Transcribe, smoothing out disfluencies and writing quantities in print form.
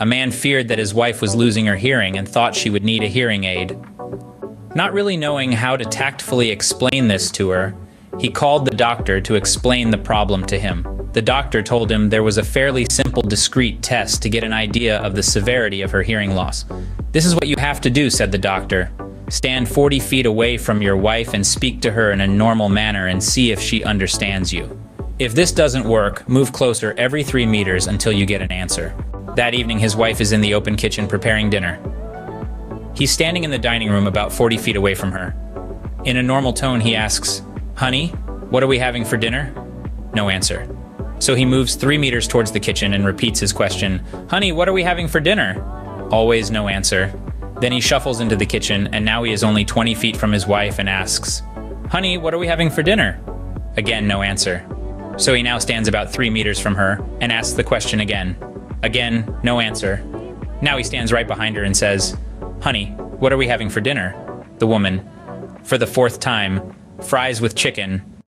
A man feared that his wife was losing her hearing and thought she would need a hearing aid. Not really knowing how to tactfully explain this to her, he called the doctor to explain the problem to him. The doctor told him there was a fairly simple discrete test to get an idea of the severity of her hearing loss. "This is what you have to do," said the doctor. "Stand 40 feet away from your wife and speak to her in a normal manner and see if she understands you. If this doesn't work, move closer every 3 meters until you get an answer." That evening, his wife is in the open kitchen preparing dinner. He's standing in the dining room about 40 feet away from her. In a normal tone, he asks, "Honey, what are we having for dinner?" No answer. So he moves 3 meters towards the kitchen and repeats his question, "Honey, what are we having for dinner?" Always no answer. Then he shuffles into the kitchen, and now he is only 20 feet from his wife and asks, "Honey, what are we having for dinner?" Again, no answer. So he now stands about 3 meters from her and asks the question again. Again, no answer. Now he stands right behind her and says, "Honey, what are we having for dinner?" The woman, for the 4th time, "Fries with chicken."